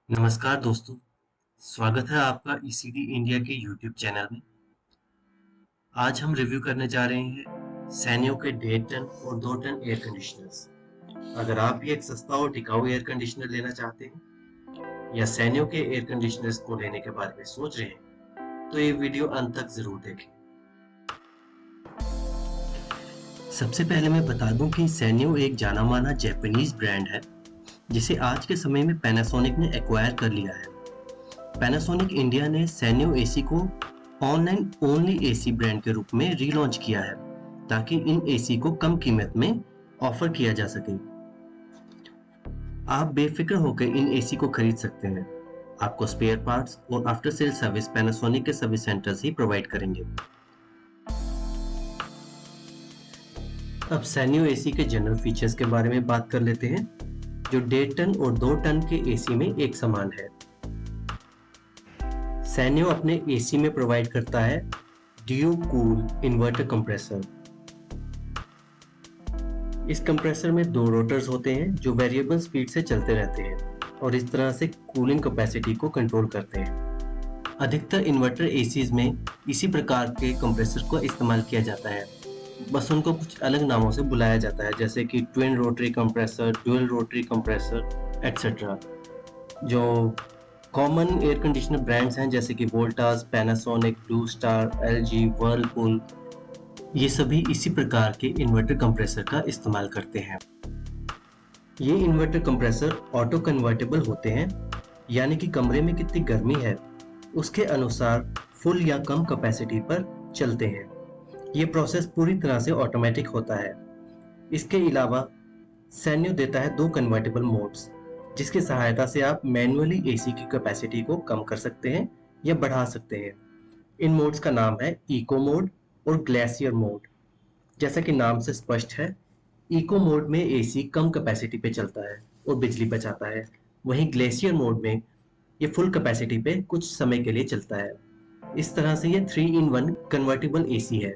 नमस्कार दोस्तों, स्वागत है आपका ईसीडी इंडिया के यूट्यूब चैनल में। आज हम रिव्यू करने जा रहे हैं सैनियो के 1.5 टन और 2 टन एयर कंडीशनर्स। अगर आप भी एक सस्ता और टिकाऊ एयर कंडीशनर लेना चाहते हैं या सैनियो के एयर कंडीशनर्स को लेने के बारे में सोच रहे हैं, तो ये वीडियो अंत तक जरूर देखें। सबसे पहले मैं बता दूं कि सैनियो एक जाना माना जापानीज ब्रांड है जिसे आज के समय में पैनासोनिक ने एक्वायर कर लिया है। पैनासोनिक इंडिया ने सैनियो एसी को ऑनलाइन ओनली एसी ब्रांड के रूप में रीलॉन्च किया है ताकि इन एसी को कम कीमत में ऑफर किया जा सके। आप बेफिक्र होकर इन एसी को खरीद सकते हैं। आपको स्पेयर पार्ट्स और आफ्टर सेल सर्विस पैनासोनिक के सर्विस सेंटर्स ही प्रोवाइड करेंगे। अब सैनियो एसी के जनरल फीचर्स के बारे में बात कर लेते हैं, जो 1.5 टन और 2 टन के एसी में एक समान है। सैनियो अपने एसी में प्रोवाइड करता है ड्यू कूल इन्वर्टर कंप्रेसर। इस कंप्रेसर में 2 रोटर्स होते हैं जो वेरिएबल स्पीड से चलते रहते हैं और इस तरह से कूलिंग कैपेसिटी को कंट्रोल करते हैं। अधिकतर इन्वर्टर एसीज में इसी प्रकार के कंप्रेसर को इस्तेमाल किया जाता है, बस उनको कुछ अलग नामों से बुलाया जाता है, जैसे कि twin rotary compressor, dual rotary compressor etcetera. जो कॉमन एयर कंडीशनर ब्रांड्स हैं जैसे कि Voltas, Panasonic, blue star, LG, Whirlpool, ये सभी इसी प्रकार के इन्वर्टर कंप्रेसर का इस्तेमाल करते हैं। ये इन्वर्टर कंप्रेसर ऑटो कन्वर्टेबल होते हैं, यानी कि कमरे में कितनी गर्मी है उसके अनुसार फुल या कम कैपेसिटी पर चलते हैं। ये प्रोसेस पूरी तरह से ऑटोमेटिक होता है। इसके अलावा सैनियो देता है 2 कन्वर्टेबल मोड्स, जिसकी सहायता से आप मैन्युअली एसी की कैपेसिटी को कम कर सकते हैं या बढ़ा सकते हैं। इन मोड्स का नाम है इको मोड और ग्लेशियर मोड। जैसा कि नाम से स्पष्ट है, इको मोड में एसी कम कैपेसिटी पे चलता है और बिजली बचाता है, वहीं ग्लेशियर मोड में ये फुल कैपेसिटी पे कुछ समय के लिए चलता है। इस तरह से ये 3-in-1 कन्वर्टेबल एसी है।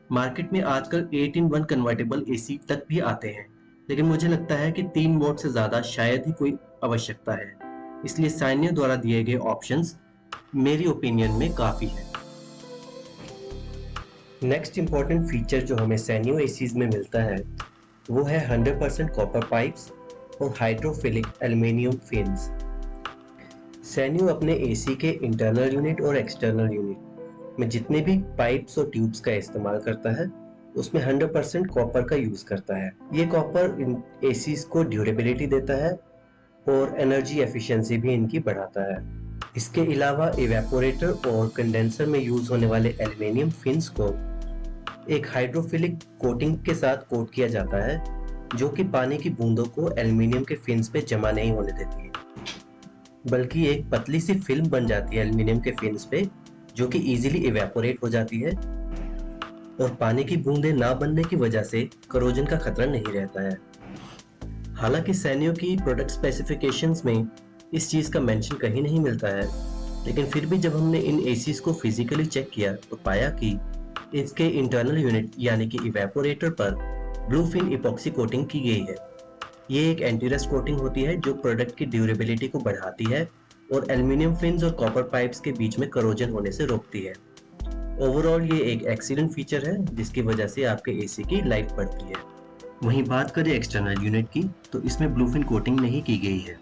मार्केट में आजकल 8-in-1 कन्वर्टेबल एसी तक भी आते हैं, लेकिन मुझे लगता है कि 3 मोड से ज्यादा शायद ही कोई आवश्यकता है, इसलिए सैनियो द्वारा दिए गए ऑप्शंस मेरी ओपिनियन में काफी है। नेक्स्ट इंपॉर्टेंट फीचर जो हमें सैनियो एसीज में मिलता है वो है 100% कॉपर पाइप्स और हाइड्रोफिलिक एल्युमिनियम फिन्स। सैनियो अपने एसी के इंटरनल यूनिट और एक्सटर्नल यूनिट में जितने भी पाइप्स और ट्यूब्स का इस्तेमाल करता है उसमें 100% कॉपर का यूज करता है। ये कॉपर एसीज को ड्यूरेबिलिटी देता है और एनर्जी एफिशिएंसी भी इनकी बढ़ाता है। इसके अलावा इवेपोरेटर और कंडेंसर में यूज होने वाले एल्युमिनियम फिन्स को एक हाइड्रोफिलिक कोटिंग के साथ कोट किया जाता है, जो कि पानी की बूंदों को एल्युमिनियम के फिन्स पे जमा नहीं होने देती है, बल्कि एक पतली सी फिल्म बन जाती है एल्युमिनियम के फिन्स पे, जो कि इजीली इवेपोरेट हो जाती है और पानी की बूंदें ना बनने की वजह से करोजन का खतरा नहीं रहता है। हालांकि सैनियो की प्रोडक्ट स्पेसिफिकेशंस में इस चीज का मेंशन कहीं नहीं मिलता है, लेकिन फिर भी जब हमने इन एसीज को फिजिकली चेक किया तो पाया कि इसके इंटरनल यूनिट यानी कि इवेपोरेटर पर ब्लूफिन इपॉक्सी कोटिंग की गई है। ये एक एंटी रस्ट कोटिंग होती है जो प्रोडक्ट की ड्यूरेबिलिटी को बढ़ाती है और एल्युमिनियम फिन्स और कॉपर पाइप्स के बीच में करोजन होने से रोकती है। ओवरऑल ये एक एक्सीलेंट फीचर है जिसकी वजह से आपके एसी की लाइफ बढ़ती है। वहीं बात करें एक्सटर्नल यूनिट की, तो इसमें ब्लूफिन कोटिंग नहीं की गई है।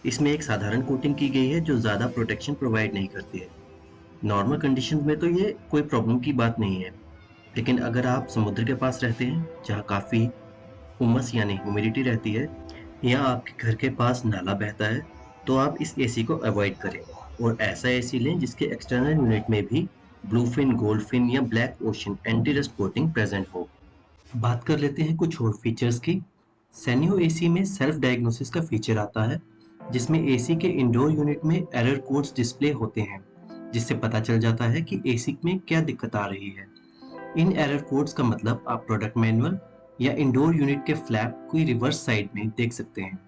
इसमें एक साधारण कोटिंग की गई है जो ज़्यादा प्रोटेक्शन प्रोवाइड नहीं करती है। नॉर्मल कंडीशन में तो ये कोई प्रॉब्लम की बात नहीं है, लेकिन अगर आप समुद्र के पास रहते हैं जहाँ काफ़ी उमस यानी ह्यूमिडिटी रहती है या आपके घर के पास नाला बहता है, तो आप इस एसी को अवॉइड करें और ऐसा एसी लें जिसके एक्सटर्नल यूनिट में भी ब्लूफिन, गोल्डफिन या black ocean anti rust coating present हो। बात कर लेते हैं कुछ और फीचर्स की। सैनियो एसी में सेल्फ डायग्नोसिस का फीचर आता है, जिसमें एसी के इंडोर यूनिट में एरर कोड्स डिस्प्ले होते हैं, जिससे पता चल जाता है कि एसी में क्या दिक्कत आ रही है। इन एरर कोड्स का मतलब आप प्रोडक्ट मैनुअल या इंडोर यूनिट के फ्लैप की रिवर्स साइड में देख सकते हैं।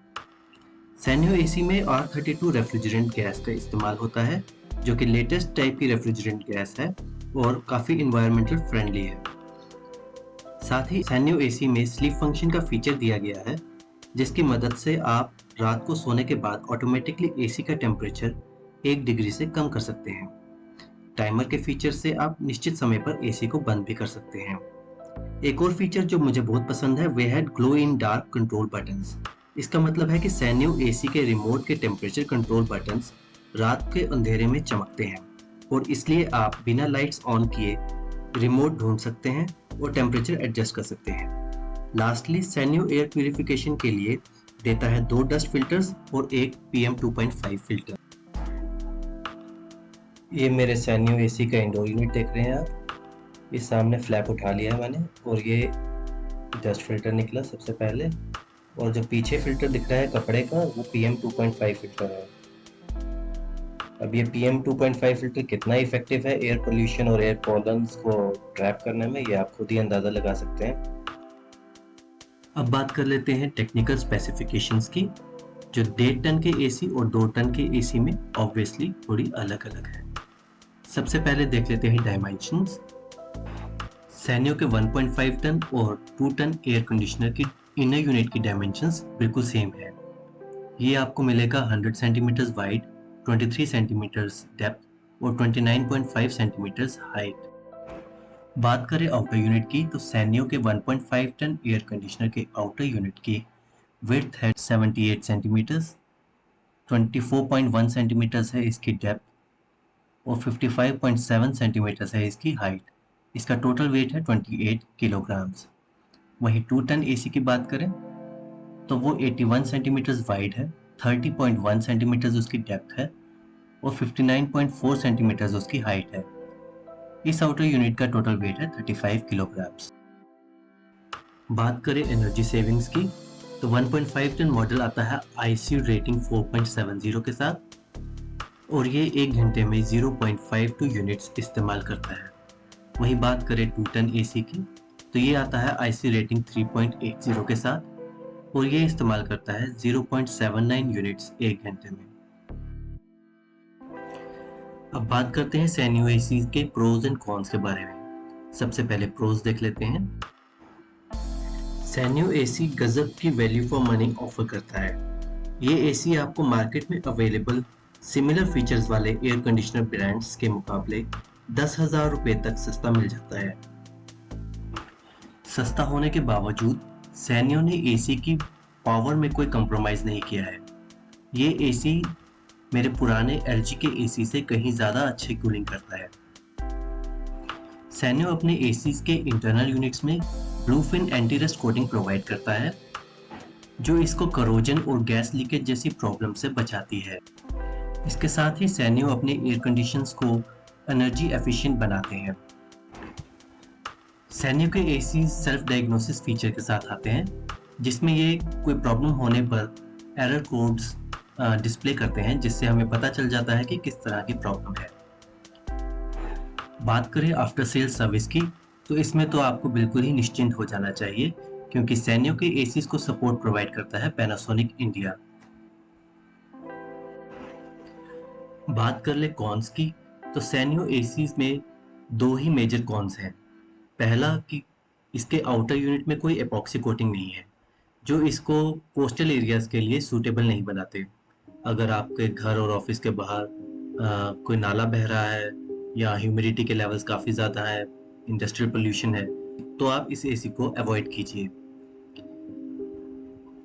सैनियो एसी में R32 रेफ्रिजरेंट गैस का इस्तेमाल होता है, जो कि लेटेस्ट टाइप की रेफ्रिजरेंट गैस है और काफ़ी इन्वायरमेंटल फ्रेंडली है। साथ ही सैनियो एसी में स्लीप फंक्शन का फीचर दिया गया है, जिसकी मदद से आप रात को सोने के बाद ऑटोमेटिकली एसी का टेम्परेचर 1 डिग्री से कम कर सकते हैं। टाइमर के फीचर से आप निश्चित समय पर एसी को बंद भी कर सकते हैं। एक और फीचर जो मुझे बहुत पसंद है वह है glow in dark control buttons. इसका मतलब है कि सैन्यू एसी के रिमोट के टेम्परेचर कंट्रोल बटन्स रात के अंधेरे में चमकते हैं और इसलिए आप बिना लाइट्स ऑन किए रिमोट ढूंढ सकते हैं और टेम्परेचर एडजस्ट कर सकते हैं। लास्टली सैन्यू एयर प्यूरिफिकेशन के लिए देता है 2 डस्ट फिल्टर्स और एक PM 2.5 फिल्टर। ये मेरे सैन्यू एसी का इंडोर यूनिट देख रहे हैं आप। ये सामने फ्लैप उठा लिया है मैंने और ये डस्ट फिल्टर निकला सबसे पहले, और जो पीछे फिल्टर दिख रहा है कपड़े का वो PM 2.5 फिल्टर है। अब ये PM 2.5 फिल्टर कितना इफेक्टिव है एयर पोल्यूशन और एयर पॉलन्स को ट्रैप करने में, ये आप खुद ही अंदाज़ा लगा सकते हैं। अब बात कर लेते हैं टेक्निकल स्पेसिफिकेशंस की, जो 1.5 टन के एसी और 2 टन के एसी में ऑब्वियसली थोड़ी अलग अलग है। सबसे पहले देख लेते हैं डायमेंशंस। सैन्यू के 1.5 टन और 2 टन एयर कंडीशनर की इनर यूनिट की डायमेंशंस बिल्कुल सेम है। ये आपको मिलेगा 100 सेंटीमीटर्स वाइड, 23 सेंटीमीटर्स डेप्थ और 29.5 सेंटीमीटर्स हाइट। बात करें आउटर यूनिट की तो सैन्यू के 1.5 टन एयर कंडीशनर के आउटर यूनिट की विड्थ है 78 सेंटीमीटर्स, 24.1 सेंटीमीटर्स है इसकी डेप्थ और 55.7 सेंटीमीटर्स है इसकी हाइट। इसका टोटल वेट है 28 किलोग्राम्स। वहीं 2 टन एसी की बात करें तो वो 81 सेंटीमीटर्स वाइड है, 30.1 सेंटीमीटर्स उसकी डेप्थ है और 59.4 सेंटीमीटर्स उसकी हाइट है। इस आउटर यूनिट का टोटल वेट है 35 किलोग्राम्स। बात करें एनर्जी सेविंग्स की तो 1.5 टन मॉडल आता है ICU रेटिंग 4.70 के साथ और ये 1 घंटे में 0.52 यूनिट्स इस्तेमाल करता है। वहीं बात करें 2 टन एसी की तो ये आता है ICU रेटिंग 3.80 के साथ और ये इस्तेमाल करता है 0.79 यूनिट्स 1 घंटे में। अब बात करते हैं सैन्यू एसी के प्रोज एंड कॉन्स के बारे में। सबसे पहले प्रोज देख लेते हैं। सैन्यू एसी गजब की वैल्यू फॉर मनी ऑफर करता है। ये एसी आपको मार्केट में अवेलेबल सिमिलर फीचर्स वाले एयर कंडीशनर ब्रांड्स के मुकाबले 10,000 रुपए तक सस्ता मिल जाता है। सस्ता होने के बावजूद सैन्यू ने एसी की पावर में कोई कंप्रोमाइज नहीं किया है। ये एसी मेरे पुराने LG के एसी से कहीं ज़्यादा अच्छी कूलिंग करता है। सैन्यू अपने एसीज के इंटरनल यूनिट्स में bluefin anti rust coating provide करता है जो इसको करोजन और गैस लीकेज जैसी प्रॉब्लम से बचाती है। इसके साथ ही सैन्यू अपने एयर कंडीशंस को एनर्जी एफिशिएंट बनाते हैं। सैन्यू के एसी सेल्फ डायग्नोसिस फीचर के साथ आते हैं जिसमें ये कोई प्रॉब्लम होने पर एरर कोड्स डिस्प्ले करते हैं जिससे हमें पता चल जाता है कि किस तरह की प्रॉब्लम है। बात करें आफ्टर सेल सर्विस की तो इसमें तो आपको बिल्कुल ही निश्चिंत हो जाना चाहिए क्योंकि सैन्यू के एसीज को सपोर्ट प्रोवाइड करता है पैनासोनिक इंडिया। बात कर ले कॉन्स की तो सैन्यू एसीज में 2 ही मेजर कॉन्स हैं। पहला कि इसके आउटर यूनिट में कोई एपॉक्सी कोटिंग नहीं है जो इसको कोस्टल एरियाज के लिए सूटेबल नहीं बनाते। अगर आपके घर और ऑफिस के बाहर कोई नाला बह रहा है या ह्यूमिडिटी के लेवल्स काफ़ी ज़्यादा है, इंडस्ट्रियल पोल्यूशन है, तो आप इस एसी को अवॉइड कीजिए।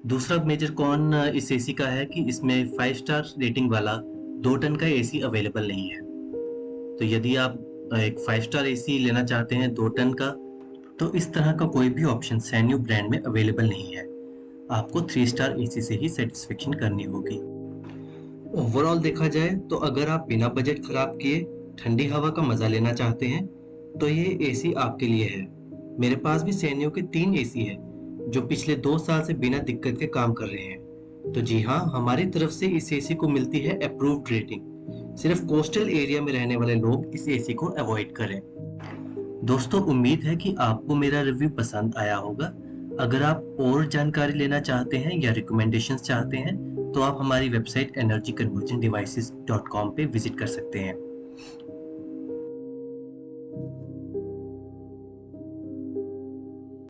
दूसरा मेजर कॉन इस एसी का है कि इसमें 5 स्टार रेटिंग वाला 2 टन का एसी अवेलेबल नहीं है। तो यदि आप एक 5 स्टार एसी लेना चाहते हैं 2 टन का तो इस तरह का कोई भी ऑप्शन सैन्यू ब्रांड में अवेलेबल नहीं है। आपको 3 स्टार एसी से ही सेटिस्फेक्शन करनी होगी। ओवरऑल देखा जाए तो अगर आप बिना बजट खराब किए ठंडी हवा का मजा लेना चाहते हैं तो ये एसी आपके लिए है। मेरे पास भी सैन्यू के 3 एसी है जो पिछले 2 साल से बिना दिक्कत के काम कर रहे हैं। तो जी हाँ, हमारी तरफ से इस एसी को मिलती है अप्रूव्ड रेटिंग। सिर्फ कोस्टल एरिया में रहने वाले लोग इस एसी को अवॉइड करें। दोस्तों, उम्मीद है कि आपको मेरा रिव्यू पसंद आया होगा। अगर आप और जानकारी लेना चाहते हैं या रिकमेंडेशंस चाहते हैं तो आप हमारी वेबसाइट energyconversiondevices.com पे विजिट कर सकते हैं।